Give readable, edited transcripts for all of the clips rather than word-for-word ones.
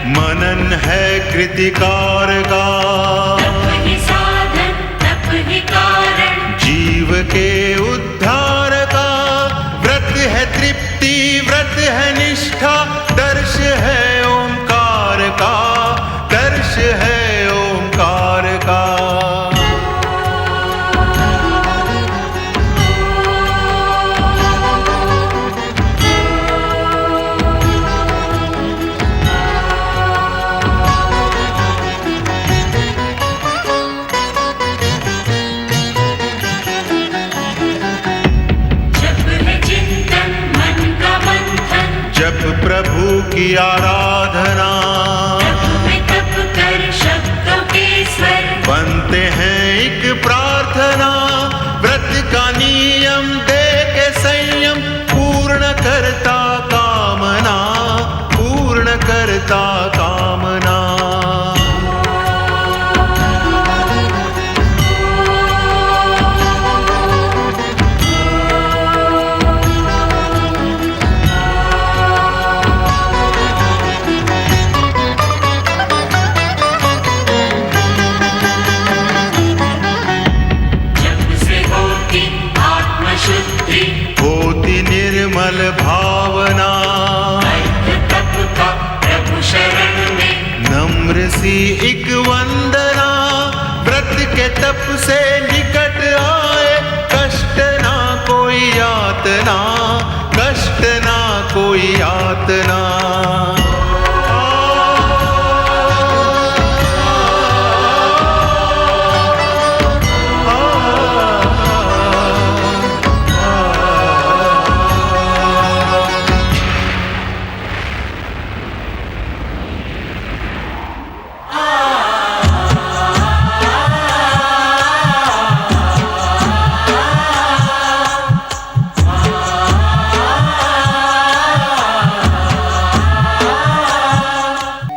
मनन है कृतिकार का, तप ही साधन तप ही कारण, जीव के उद्धार का। व्रत है तृप्ति व्रत है निष्ठा, दर्श है ओंकार का, दर्श है ओंकार का। जप प्रभु की आराधना, तप कर शब्दों के स्वर, बनते हैं एक प्रार्थना। व्रत का नियम दे के संयम, पूर्ण करता कामना, पूर्ण करता कामना। होती निर्मल भावना, तप का प्रभु शरण में, नम्र सी एक वंदना। व्रत के तप से निकट आए, कष्ट ना कोई यातना, कष्ट ना कोई यातना।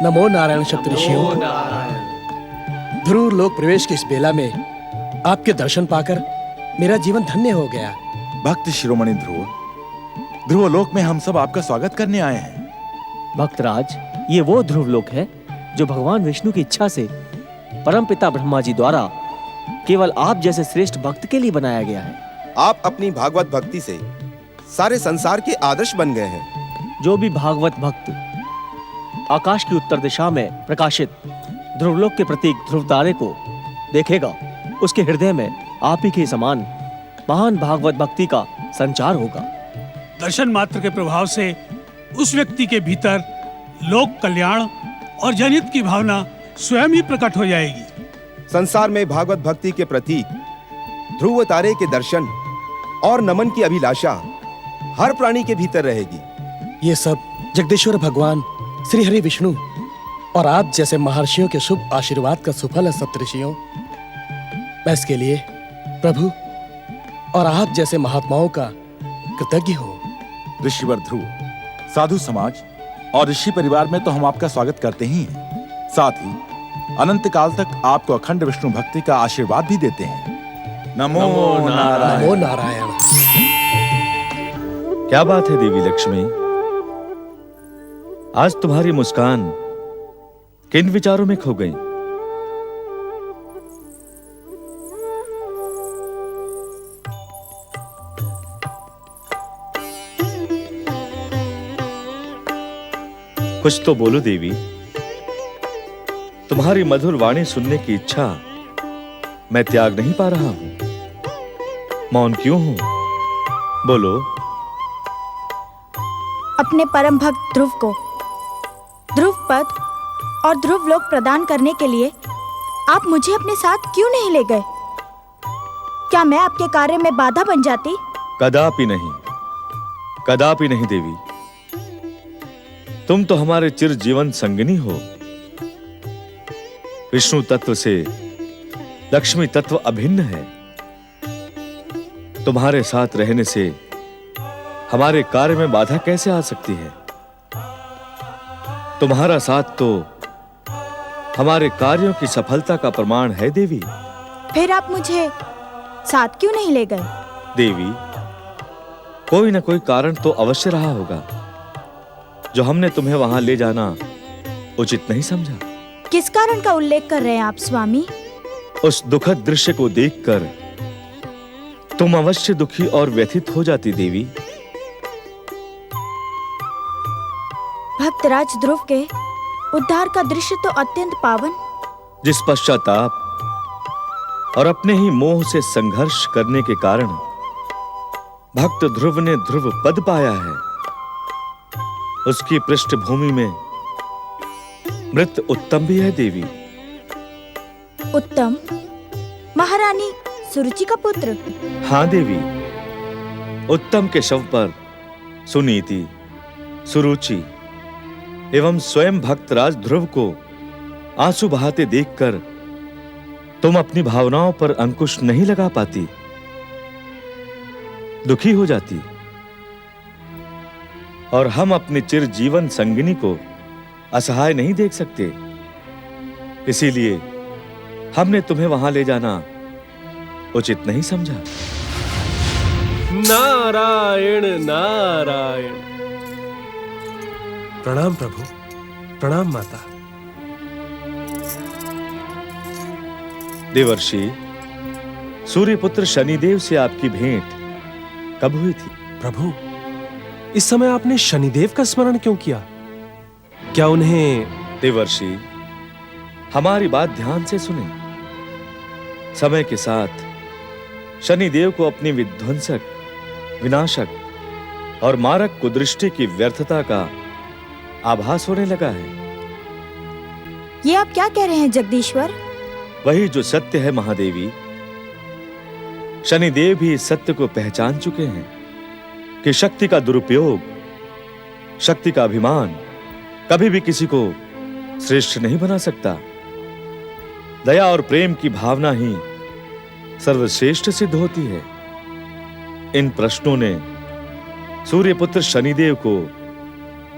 नमो नारायण सप्तऋषियों। ध्रुव लोक प्रवेश की इस बेला में आपके दर्शन पाकर मेरा जीवन धन्य हो गया। भक्त शिरोमणि ध्रुव, ध्रुवलोक में हम सब आपका स्वागत करने आए हैं। भक्तराज, ये वो ध्रुवलोक है जो भगवान विष्णु की इच्छा से परमपिता ब्रह्मा जी द्वारा केवल आप जैसे श्रेष्ठ भक्त के लिए बनाया गया है। आप अपनी भागवत भक्ति से सारे संसार के आदर्श बन गए हैं। जो भी भागवत भक्त आकाश की उत्तर दिशा में प्रकाशित ध्रुवलोक के प्रतीक ध्रुव तारे को देखेगा, उसके हृदय में आप ही के समान महान भागवत भक्ति का संचार होगा। दर्शन मात्र के प्रभाव से उस व्यक्ति के भीतर लोक कल्याण और जनहित की भावना स्वयं ही प्रकट हो जाएगी। संसार में भागवत भक्ति के प्रतीक ध्रुव तारे के दर्शन और नमन की अभिलाषा हर प्राणी के भीतर रहेगी। ये सब जगदीश्वर भगवान श्री हरि विष्णु और आप जैसे महर्षियों के शुभ आशीर्वाद का सुफल है सप्तऋषियों। मैं इसके लिए प्रभु और आप जैसे महात्माओं का कृतज्ञ हूँ। ऋषिवर ध्रुव, साधु समाज और ऋषि परिवार में तो हम आपका स्वागत करते ही हैं, साथ ही अनंत काल तक आपको अखंड विष्णु भक्ति का आशीर्वाद भी देते हैं। नमो नारायण। नमो नारायण। क्या बात है देवी लक्ष्मी, आज तुम्हारी मुस्कान किन विचारों में खो गई? कुछ तो बोलो देवी। तुम्हारी मधुर वाणी सुनने की इच्छा मैं त्याग नहीं पा रहा हूं। मौन क्यों हूं? बोलो। अपने परम भक्त ध्रुव को ध्रुव पद और ध्रुव लोक प्रदान करने के लिए आप मुझे अपने साथ क्यों नहीं ले गए? क्या मैं आपके कार्य में बाधा बन जाती? कदापि नहीं, कदापि नहीं देवी। तुम तो हमारे चिर जीवन संगिनी हो। विष्णु तत्व से लक्ष्मी तत्व अभिन्न है। तुम्हारे साथ रहने से हमारे कार्य में बाधा कैसे आ सकती है? तुम्हारा साथ तो हमारे कार्यों की सफलता का प्रमाण है देवी। फिर आप मुझे साथ क्यों नहीं ले गए? देवी, कोई ना कोई कारण तो अवश्य रहा होगा जो हमने तुम्हें वहां ले जाना उचित नहीं समझा। किस कारण का उल्लेख कर रहे हैं आप स्वामी? उस दुखद दृश्य को देखकर तुम अवश्य दुखी और व्यथित हो जाती देवी। भक्तराज ध्रुव के उद्धार का दृश्य तो अत्यंत पावन। जिस पश्चाताप और अपने ही मोह से संघर्ष करने के कारण भक्त ध्रुव ने ध्रुव पद पाया है, उसकी पृष्ठभूमि में मृत उत्तम भी है देवी। उत्तम महारानी सुरुचि का पुत्र? हाँ देवी, उत्तम के शव पर सुनीति, सुरुचि एवं स्वयं भक्तराज ध्रुव को आंसू बहाते देखकर तुम अपनी भावनाओं पर अंकुश नहीं लगा पाती, दुखी हो जाती। और हम अपने चिर जीवन संगिनी को असहाय नहीं देख सकते, इसीलिए हमने तुम्हें वहां ले जाना उचित नहीं समझा। नारायण नारायण। प्रणाम प्रभु, प्रणाम माता। देवर्षि, सूर्यपुत्र शनिदेव से आपकी भेंट कब हुई थी? प्रभु, इस समय आपने शनिदेव का स्मरण क्यों किया? क्या उन्हें? देवर्षि, हमारी बात ध्यान से सुने। समय के साथ शनिदेव को अपनी विध्वंसक, विनाशक और मारक कुदृष्टि की व्यर्थता का आभास होने लगा है। ये आप क्या कह रहे हैं जगदीश्वर? वही जो सत्य है महादेवी। शनिदेव भी इस सत्य को पहचान चुके हैं कि शक्ति का दुरुपयोग, शक्ति का अभिमान कभी भी किसी को श्रेष्ठ नहीं बना सकता। दया और प्रेम की भावना ही सर्वश्रेष्ठ सिद्ध होती है। इन प्रश्नों ने सूर्यपुत्र शनिदेव को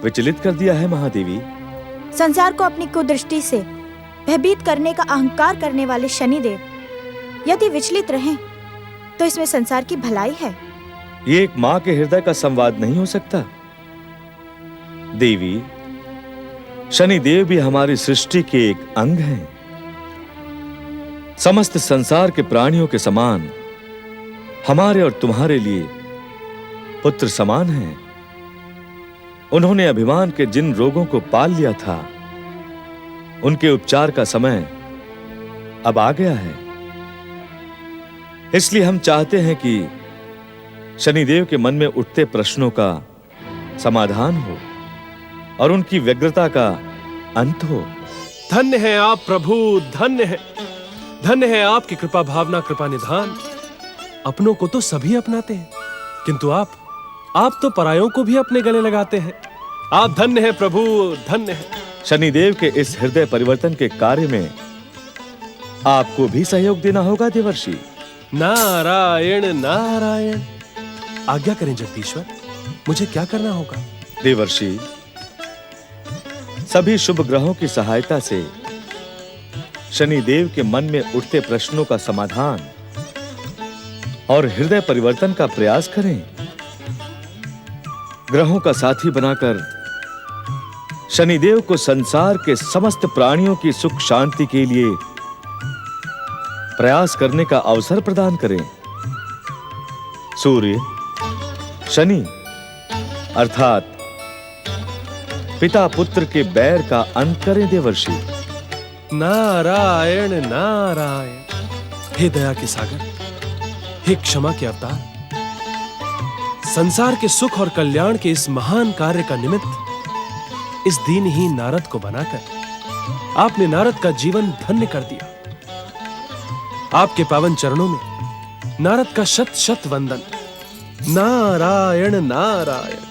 विचलित कर दिया है महादेवी। संसार को अपनी कुदृष्टि से भयभीत करने का अहंकार करने वाले शनिदेव यदि विचलित रहें तो इसमें संसार की भलाई है। ये एक मां के हृदय का संवाद नहीं हो सकता। देवी, शनिदेव भी हमारी सृष्टि के एक अंग हैं। समस्त संसार के प्राणियों के समान हमारे और तुम्हारे लिए पुत्र समान हैं। उन्होंने अभिमान के जिन रोगों को पाल लिया था, उनके उपचार का समय अब आ गया है। इसलिए हम चाहते हैं कि शनिदेव के मन में उठते प्रश्नों का समाधान हो और उनकी व्यग्रता का अंत हो। धन्य है आप प्रभु, धन्य है, धन्य है आपकी कृपा भावना, कृपा निधान। अपनों को तो सभी अपनाते हैं, किंतु आप तो परायों को भी अपने गले लगाते हैं। आप धन्य है प्रभु, धन्य है। शनिदेव के इस हृदय परिवर्तन के कार्य में आपको भी सहयोग देना होगा देवर्षि। नारायण नारायण। आज्ञा करें जगदीश्वर, मुझे क्या करना होगा? देवर्षि, सभी शुभ ग्रहों की सहायता से शनिदेव के मन में उठते प्रश्नों का समाधान और हृदय परिवर्तन का प्रयास करें। ग्रहों का साथी बनाकर शनिदेव को संसार के समस्त प्राणियों की सुख शांति के लिए प्रयास करने का अवसर प्रदान करें। सूर्य, शनि अर्थात पिता पुत्र के बैर का अंत करें देवर्षि। नारायण नारायण। हे दया के सागर, हे क्षमा के अवतार, संसार के सुख और कल्याण के इस महान कार्य का निमित्त इस दीनहीन नारद को बनाकर आपने नारद का जीवन धन्य कर दिया। आपके पावन चरणों में नारद का शत शत वंदन। नारायण नारायण।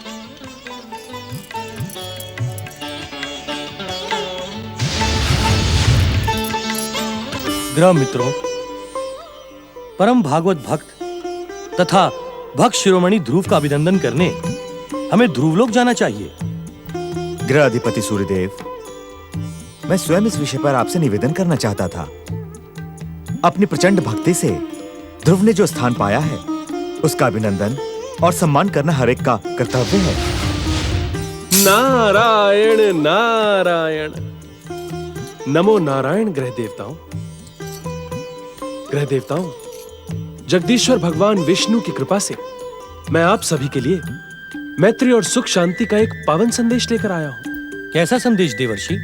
ग्रह मित्रों, परम भागवत भक्त तथा भक्त शिरोमणि ध्रुव का अभिनंदन करने हमें ध्रुवलोक जाना चाहिए। ग्रह अधिपति सूर्यदेव, मैं स्वयं इस विषय पर आपसे निवेदन करना चाहता था। अपनी प्रचंड भक्ति से ध्रुव ने जो स्थान पाया है, उसका अभिनंदन और सम्मान करना हर एक का कर्तव्य है। नारायण नारायण। नमो नारायण ग्रह देवताओं। ग्रह देवताओं, जगदीश्वर भगवान विष्णु की कृपा से मैं आप सभी के लिए मैत्री और सुख शांति का एक पावन संदेश लेकर आया हूं। कैसा संदेश देवर्षि?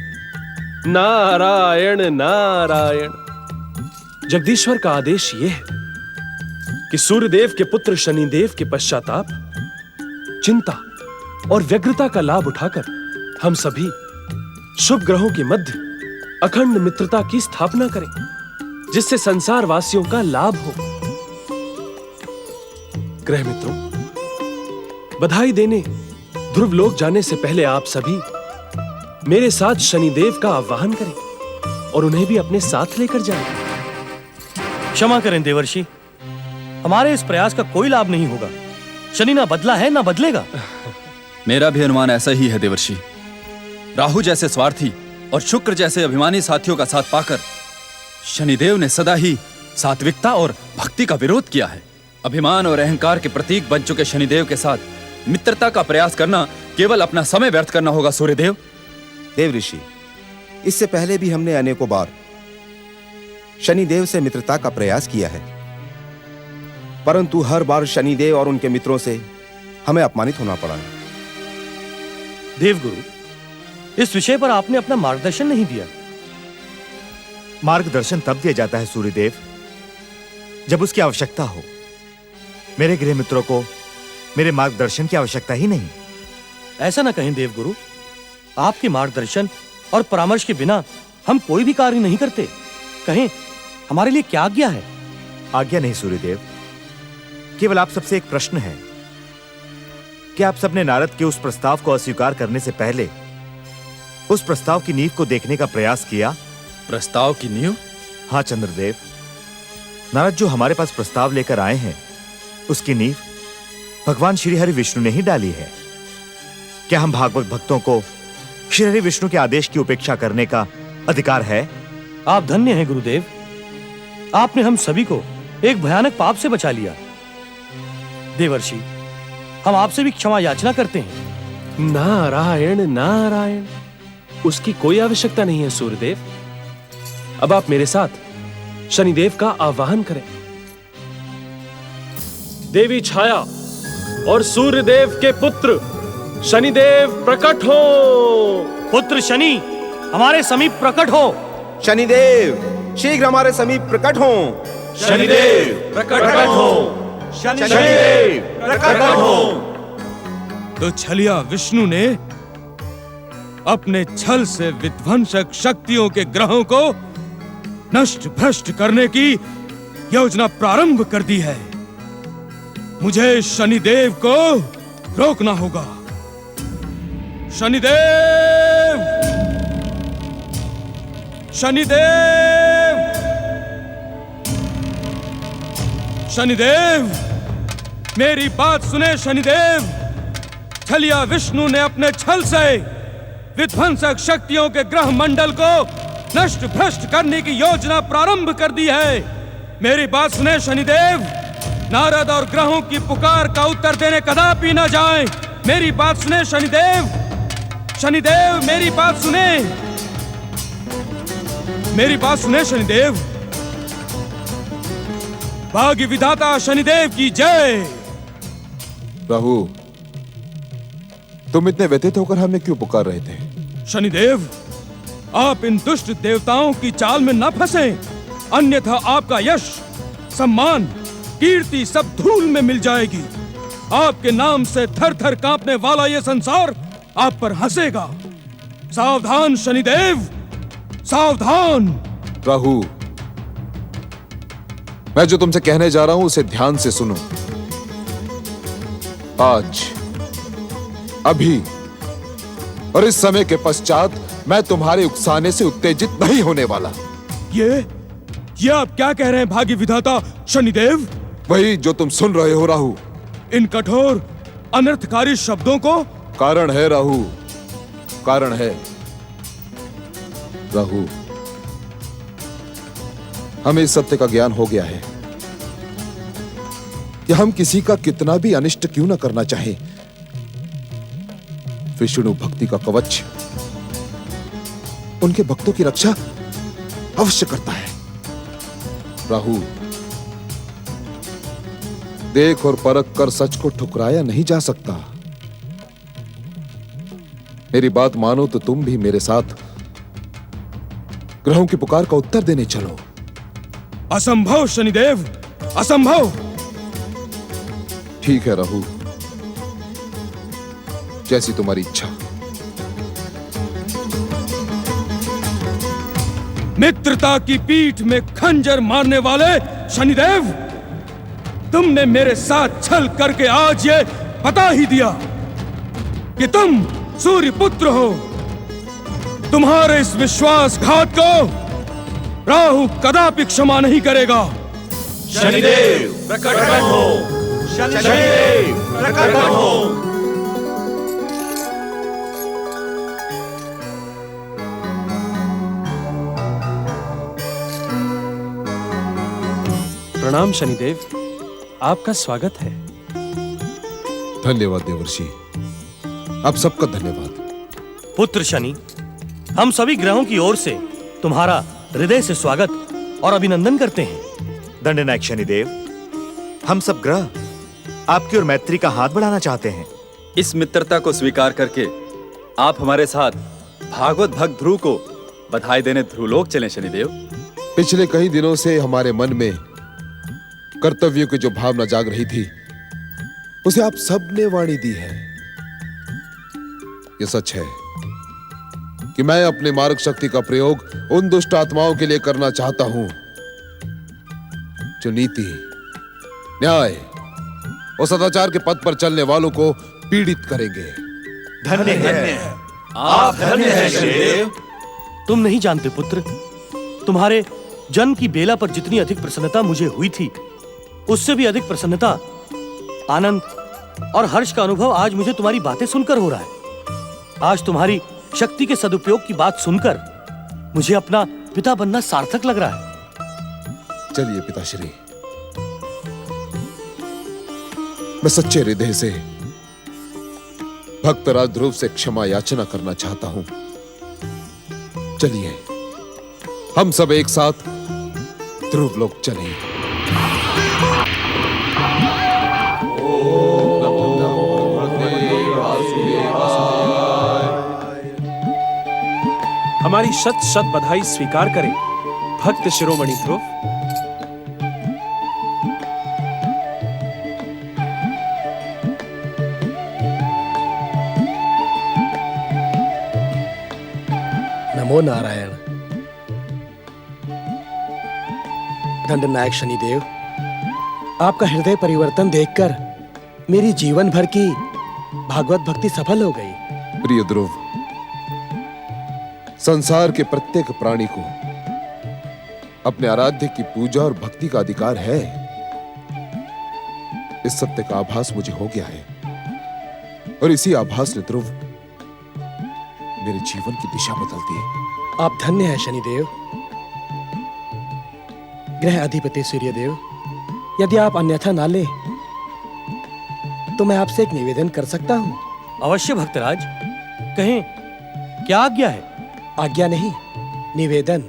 नारायण नारायण। जगदीश्वर का आदेश यह है कि सूर्यदेव के पुत्र शनिदेव के पश्चाताप, चिंता और व्यग्रता का लाभ उठाकर हम सभी शुभ ग्रहों के मध्य अखंड मित्रता की स्थापना करें, जिससे संसार वासियों का लाभ हो। ग्रह मित्रों, बधाई देने ध्रुव लोक जाने से पहले आप सभी मेरे साथ शनिदेव का आह्वान करें और उन्हें भी अपने साथ लेकर जाएं। क्षमा करें देवर्षि, हमारे इस प्रयास का कोई लाभ नहीं होगा। शनि ना बदला है ना बदलेगा। मेरा भी अनुमान ऐसा ही है देवर्षि। राहु जैसे स्वार्थी और शुक्र जैसे अभिमानी साथियों का साथ पाकर शनिदेव ने सदा ही सात्विकता और भक्ति का विरोध किया है। अभिमान और अहंकार के प्रतीक बन चुके शनिदेव के साथ मित्रता का प्रयास करना केवल अपना समय व्यर्थ करना होगा। सूर्यदेव, देव ऋषि, इससे पहले भी हमने अनेकों बार शनिदेव से मित्रता का प्रयास किया है, परंतु हर बार शनिदेव और उनके मित्रों से हमें अपमानित होना पड़ा है। देवगुरु, इस विषय पर आपने अपना मार्गदर्शन नहीं दिया। मार्गदर्शन तब दिया जाता है सूर्यदेव, जब उसकी आवश्यकता हो। मेरे गृह मित्रों को मेरे मार्गदर्शन की आवश्यकता ही नहीं। ऐसा ना कहें देवगुरु, आपके मार्गदर्शन और परामर्श के बिना हम कोई भी कार्य नहीं करते। कहें, हमारे लिए क्या आज्ञा है? आज्ञा नहीं सूर्यदेव, केवल आप सबसे एक प्रश्न है कि आप सबने नारद के उस प्रस्ताव को अस्वीकार करने से पहले उस प्रस्ताव की नींव को देखने का प्रयास किया? प्रस्ताव की नींव? हाँ चंद्रदेव, नारद जो हमारे पास प्रस्ताव लेकर आए हैं, उसकी नींव भगवान श्री हरि विष्णु ने ही डाली है। क्या हम भागवत भक्तों को श्री हरि विष्णु के आदेश की उपेक्षा करने का अधिकार है? आप धन्य हैं गुरुदेव, आपने हम सभी को एक भयानक पाप से बचा लिया। देवर्षि, हम आपसे भी क्षमा याचना करते हैं। नारायण नारायण। उसकी कोई आवश्यकता नहीं है सूर्यदेव। अब आप मेरे साथ शनिदेव का आह्वान करें। देवी छाया और सूर्यदेव के पुत्र शनिदेव प्रकट हो। पुत्र शनि, हमारे समीप प्रकट हो। शनिदेव शीघ्र हमारे समीप प्रकट हो। शनिदेव प्रकट हो। शनिदेव प्रकट हो। तो छलिया विष्णु ने अपने छल से विध्वंसक शक्तियों के ग्रहों को नष्ट भ्रष्ट करने की योजना प्रारंभ कर दी है। मुझे शनिदेव को रोकना होगा। शनिदेव, शनिदेव, शनिदेव, मेरी बात सुने शनिदेव। छलिया विष्णु ने अपने छल से विध्वंसक शक्तियों के ग्रह मंडल को नष्ट भ्रष्ट करने की योजना प्रारंभ कर दी है। मेरी बात सुने शनिदेव। नारद और ग्रहों की पुकार का उत्तर देने कदापि न जाएं। मेरी बात सुने शनिदेव। शनिदेव, मेरी बात सुने। मेरी बात सुने शनिदेव। भाग्य विधाता शनिदेव की जय। राहु, तुम इतने व्यथित होकर हमें क्यों पुकार रहे थे? शनिदेव, आप इन दुष्ट देवताओं की चाल में न फंसें, अन्यथा आपका यश, सम्मान, कीर्ति सब धूल में मिल जाएगी। आपके नाम से थर थर कांपने वाला यह संसार आप पर हंसेगा। सावधान शनिदेव, सावधान। राहु, मैं जो तुमसे कहने जा रहा हूं उसे ध्यान से सुनो। आज, अभी और इस समय के पश्चात मैं तुम्हारे उकसाने से उत्तेजित नहीं होने वाला। ये ये आप क्या कह रहे हैं भाग्य विधाता शनिदेव? वही जो तुम सुन रहे हो राहु। इन कठोर अनर्थकारी शब्दों को कारण है राहु, कारण है राहु। हमें इस सत्य का ज्ञान हो गया है कि हम किसी का कितना भी अनिष्ट क्यों न करना चाहे, विष्णु भक्ति का कवच उनके भक्तों की रक्षा अवश्य करता है। राहु, देख और परख कर सच को ठुकराया नहीं जा सकता। मेरी बात मानो तो तुम भी मेरे साथ ग्रहों की पुकार का उत्तर देने चलो। असंभव शनिदेव, असंभव। ठीक है राहु, जैसी तुम्हारी इच्छा। मित्रता की पीठ में खंजर मारने वाले शनिदेव, तुमने मेरे साथ छल करके आज ये बता ही दिया कि तुम सूर्य पुत्र हो। तुम्हारे इस विश्वासघात को राहु कदापि क्षमा नहीं करेगा। शनिदेव प्रकट हो, शनिदेव प्रकट हो। प्रणाम शनिदेव, आपका स्वागत है। धन्यवाद देवर्षि, आप सबका धन्यवाद। पुत्र शनि, हम सभी ग्रहों की ओर से तुम्हारा हृदय से स्वागत और अभिनंदन करते हैं। दंडनायक शनिदेव, हम सब ग्रह आपकी ओर मैत्री का हाथ बढ़ाना चाहते हैं। इस मित्रता को स्वीकार करके आप हमारे साथ भागवत भक्त ध्रुव को बधाई देने ध्रुवलोक चलें शनिदेव। पिछले कई दिनों से हमारे मन में कर्तव्यों की जो भावना जाग रही थी, उसे आप सबने वाणी दी है। यह सच है कि मैं अपने मार्ग शक्ति का प्रयोग उन दुष्ट आत्माओं के लिए करना चाहता हूं जो नीति, न्याय और सदाचार के पथ पर चलने वालों को पीड़ित करेंगे। धन्य है, आप धन्य हैं शनिदेव। तुम नहीं जानते पुत्र, तुम्हारे जन्म की बेला पर जितनी अधिक प्रसन्नता मुझे हुई थी, उससे भी अधिक प्रसन्नता, आनंद और हर्ष का अनुभव आज मुझे तुम्हारी बातें सुनकर हो रहा है। आज तुम्हारी शक्ति के सदुपयोग की बात सुनकर मुझे अपना पिता बनना सार्थक लग रहा है। चलिए पिताश्री, मैं सच्चे हृदय से भक्तराज ध्रुव से क्षमा याचना करना चाहता हूं। चलिए हम सब एक साथ ध्रुव लोक चलें। हमारी शत शत बधाई स्वीकार करें भक्त शिरोमणि ध्रुव। नमो नारायण। दंडनायक शनिदेव, आपका हृदय परिवर्तन देखकर मेरी जीवन भर की भागवत भक्ति सफल हो गई। प्रिय ध्रुव, संसार के प्रत्येक प्राणी को अपने आराध्य की पूजा और भक्ति का अधिकार है। इस सत्य का आभास मुझे हो गया है और इसी आभास ने ध्रुव मेरे जीवन की दिशा बदल दी। आप धन्य हैं शनिदेव। ग्रह अधिपति सूर्यदेव, यदि आप अन्यथा ना ले तो मैं आपसे एक निवेदन कर सकता हूं। अवश्य भक्तराज, कहें क्या आज्ञा है? आज्ञा नहीं, निवेदन।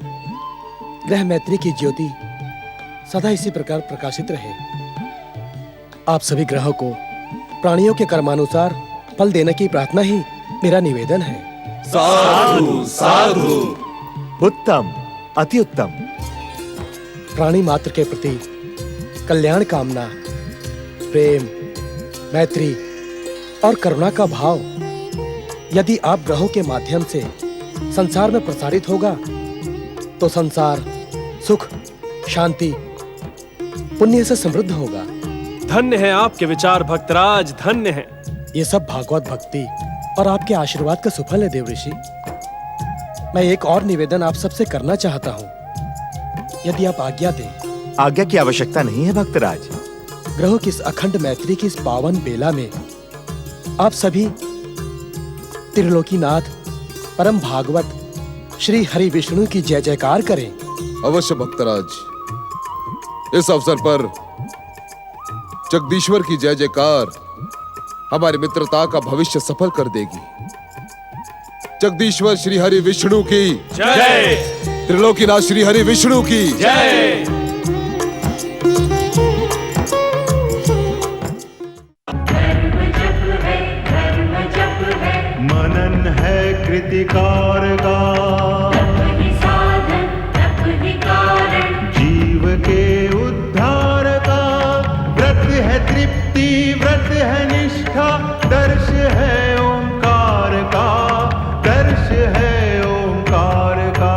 ग्रह मैत्री की ज्योति सदा इसी प्रकार प्रकाशित रहे। आप सभी ग्रहों को प्राणियों के कर्मानुसार फल देने की प्रार्थना ही मेरा निवेदन है। साधु साधु। उत्तम, अति उत्तम। प्राणी मात्र के प्रति कल्याण कामना, प्रेम, मैत्री और करुणा का भाव यदि आप ग्रहों के माध्यम से संसार में प्रसारित होगा तो संसार सुख, शांति, पुण्य से समृद्ध होगा। धन्य है आपके विचार भक्तराज, धन्य है। ये सब भागवत भक्ति और आपके आशीर्वाद का सुफल है देवऋषि। मैं एक और निवेदन आप सबसे करना चाहता हूं। यदि आप आज्ञा दें। आज्ञा की आवश्यकता नहीं है भक्तराज। ग्रहों की इस अखंड मैत्री की इस पावन बेला में आप सभी त्रिलोकीनाथ परम भागवत श्री हरि विष्णु की जय जयकार करें। अवश्य भक्तराज, इस अवसर पर जगदीश्वर की जय जयकार हमारी मित्रता का भविष्य सफल कर देगी। जगदीश्वर श्री हरि विष्णु की जय। त्रिलोकीनाथ श्री हरि विष्णु की जय। मनन है कृतिकार का, साधन तप ही कारण, जीव के उद्धार का। व्रत है तृप्ति, व्रत है निष्ठा, दर्श है ओंकार का, दर्श है ओंकार का।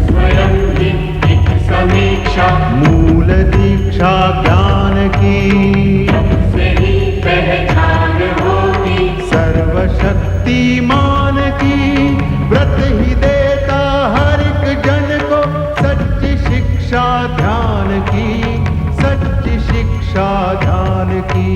स्वयं ही एक समीक्षा, मूल दीक्षा ज्ञान की, से ही पहचान होगी, सर्वशक्तिमान की। व्रत ही देता हर एक जन को सच्ची शिक्षा ध्यान की, सच्ची शिक्षा ध्यान की।